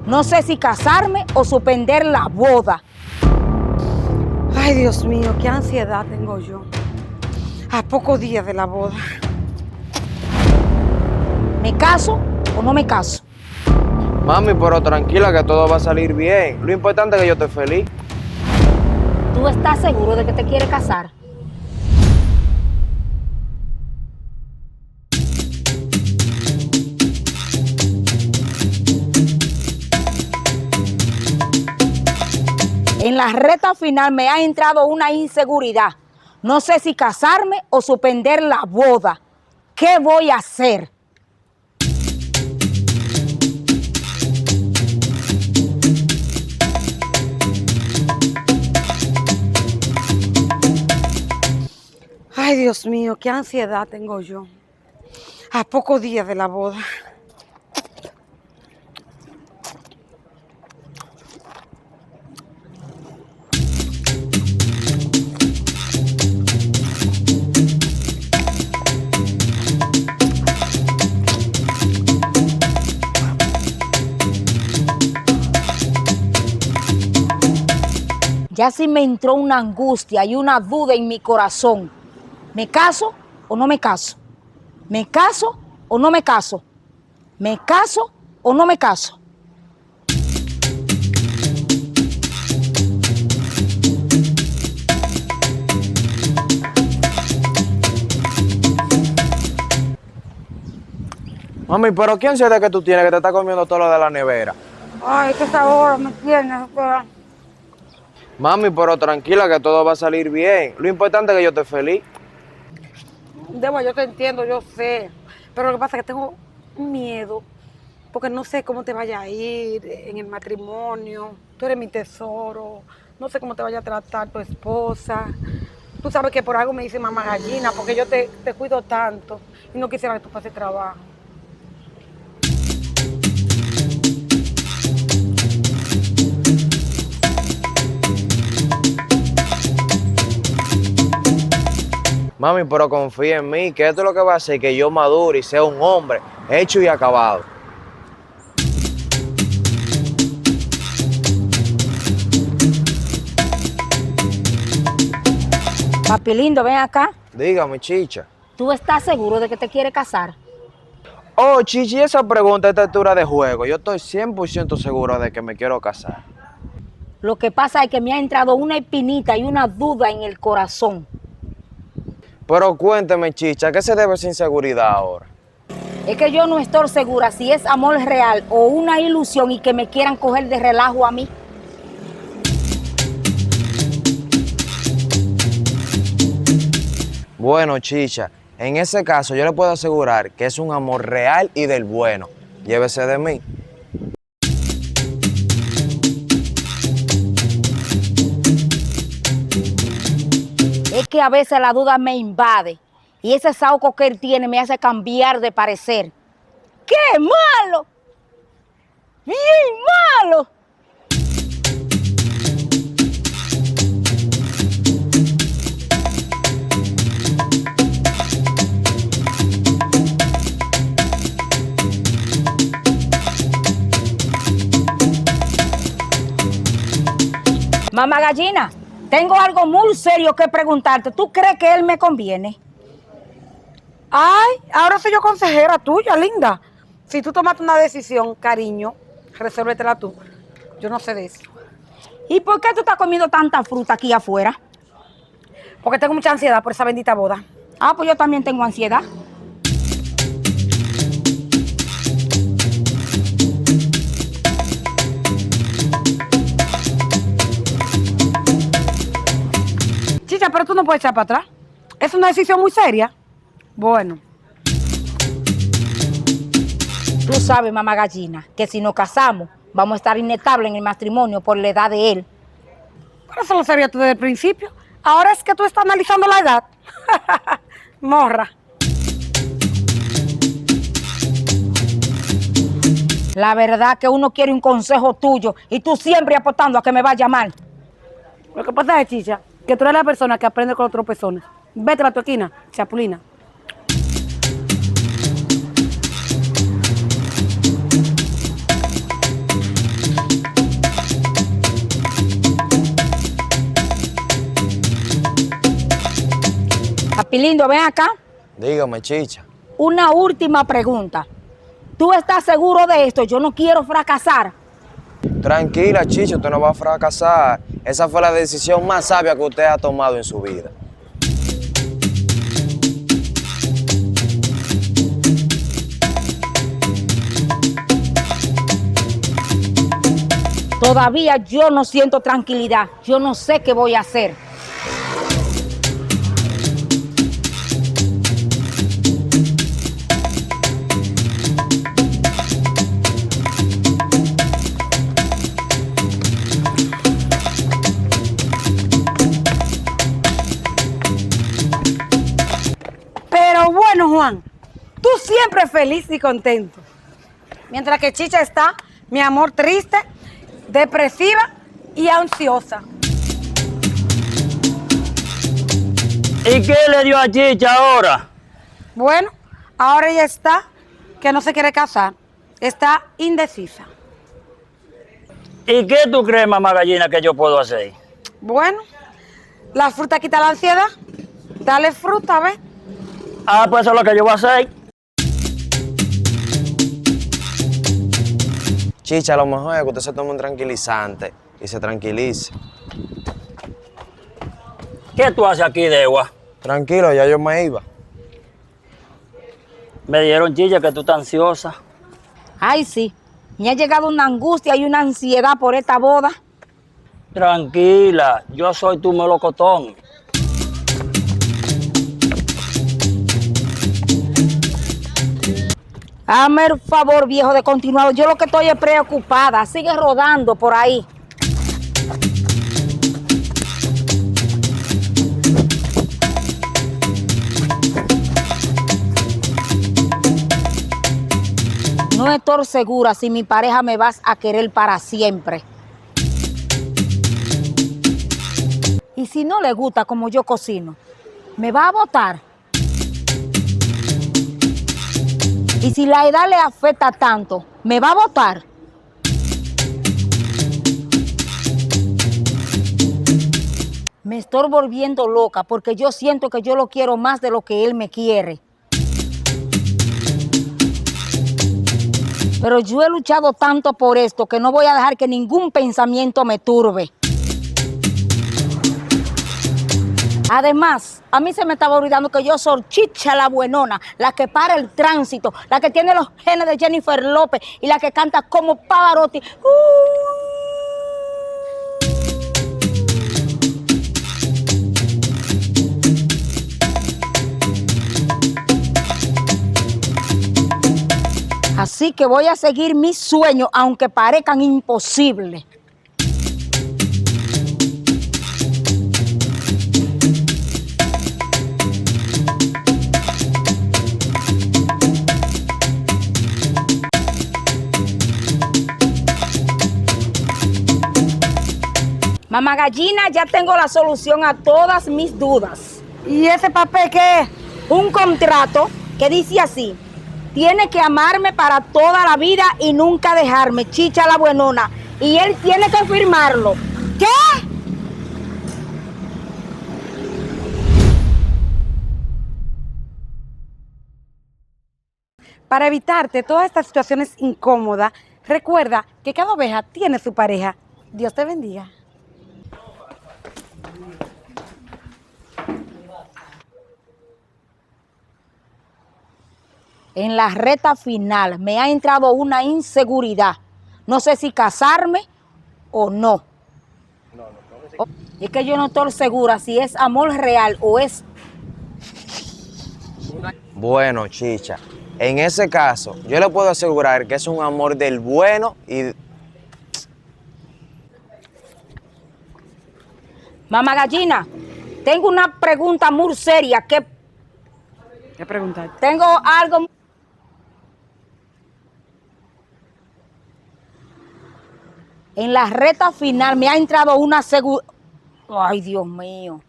No sé si casarme o suspender la boda. Ay, Dios mío, qué ansiedad tengo yo. A pocos días de la boda. ¿Me caso o no me caso? Mami, pero tranquila que todo va a salir bien. Lo importante es que yo esté feliz. ¿Tú estás seguro de que te quieres casar? En la recta final me ha entrado una inseguridad. No sé si casarme o suspender la boda. ¿Qué voy a hacer? Ay, Dios mío, qué ansiedad tengo yo. A pocos días de la boda. Ya sí me entró una angustia y una duda en mi corazón. ¿Me caso o no me caso? ¿Me caso o no me caso? ¿Me caso o no me caso? Mami, pero ¿quién será que tú tienes que te está comiendo todo lo de la nevera? Ay, qué sabor me tiene. Mami, pero tranquila que todo va a salir bien. Lo importante es que yo esté feliz. Debo, yo te entiendo, yo sé. Pero lo que pasa es que tengo miedo. Porque no sé cómo te vaya a ir en el matrimonio. Tú eres mi tesoro. No sé cómo te vaya a tratar tu esposa. Tú sabes que por algo me dice mamá gallina, porque yo te cuido tanto. Y no quisiera que tú pases trabajo. Mami, pero confía en mí, que esto es lo que va a hacer que yo madure y sea un hombre hecho y acabado. Papi lindo, ven acá. Dígame, chicha. ¿Tú estás seguro de que te quieres casar? Oh, chichi, esa pregunta a esta altura de juego. Yo estoy 100% seguro de que me quiero casar. Lo que pasa es que me ha entrado una espinita y una duda en el corazón. Pero cuénteme, chicha, ¿a qué se debe esa inseguridad ahora? Es que yo no estoy segura si es amor real o una ilusión y que me quieran coger de relajo a mí. Bueno, chicha, en ese caso yo le puedo asegurar que es un amor real y del bueno. Llévese de mí. Es que a veces la duda me invade y ese saoco que él tiene me hace cambiar de parecer. ¡Qué malo! ¡Bien malo! Mamá gallina, tengo algo muy serio que preguntarte. ¿Tú crees que él me conviene? Ay, ahora soy yo consejera tuya, linda. Si tú tomaste una decisión, cariño, resuélvetela tú. Yo no sé de eso. ¿Y por qué tú estás comiendo tanta fruta aquí afuera? Porque tengo mucha ansiedad por esa bendita boda. Ah, pues yo también tengo ansiedad. Chicha, pero tú no puedes echar para atrás. Es una decisión muy seria. Bueno, Tú sabes, mamá gallina, que si nos casamos, vamos a estar inestables en el matrimonio por la edad de él. pero eso lo sabías tú desde el principio. Ahora es que tú estás analizando la edad. Morra. La verdad que uno quiere un consejo tuyo y tú siempre apostando a que me vaya mal. Lo que pasa es, Chicha, que tú eres la persona que aprende con otras personas. Vete a tu esquina, chapulina. Pilindo, ven acá. Dígame, chicha. Una última pregunta. ¿Tú estás seguro de esto? Yo no quiero fracasar. Tranquila, chicha, usted no va a fracasar. Esa fue la decisión más sabia que usted ha tomado en su vida. Todavía yo no siento tranquilidad. Yo no sé qué voy a hacer. Pero bueno, Juan, tú siempre feliz y contento. Mientras que Chicha está, mi amor, triste, depresiva y ansiosa. ¿Y qué le dio a Chicha ahora? Bueno, ahora ella está que no se quiere casar. Está indecisa. ¿Y qué tú crees, mamá gallina, que yo puedo hacer? Bueno, la fruta quita la ansiedad. Dale fruta, ¿ves? Ah, pues eso es lo que yo voy a hacer. Chicha, lo mejor es que usted se tome un tranquilizante y se tranquilice. ¿Qué tú haces aquí, Degua? Tranquilo, ya yo me iba. Me dieron, Chicha, que tú estás ansiosa. Ay, sí. Me ha llegado una angustia y una ansiedad por esta boda. Tranquila, yo soy tu melocotón. Hazme el favor, viejo, de continuar. Yo lo que estoy es preocupada. Sigue rodando por ahí. No estoy segura si mi pareja me vas a querer para siempre. Y si no le gusta como yo cocino, ¿me va a botar? Y si la edad le afecta tanto, ¿me va a botar? Me estoy volviendo loca porque yo siento que yo lo quiero más de lo que él me quiere. Pero yo he luchado tanto por esto que no voy a dejar que ningún pensamiento me turbe. Además, a mí se me estaba olvidando que yo soy Chicha la buenona, la que para el tránsito, la que tiene los genes de Jennifer López y la que canta como Pavarotti. Así que voy a seguir mis sueños, aunque parezcan imposibles. Mamá Gallina, ya tengo la solución a todas mis dudas. ¿Y ese papel qué es? Un contrato que dice así: tiene que amarme para toda la vida y nunca dejarme, Chicha la buenona. Y él tiene que firmarlo. ¿Qué? Para evitarte todas estas situaciones incómodas, recuerda que cada oveja tiene su pareja. Dios te bendiga. En la recta final me ha entrado una inseguridad. No sé si casarme o no. Es que yo no estoy segura si es amor real o es... Bueno, chicha, en ese caso, yo le puedo asegurar que es un amor del bueno y... Mamá Gallina, tengo una pregunta muy seria. ¿Qué preguntar? Tengo algo... En la recta final me ha entrado una seguridad... Ay, Dios mío.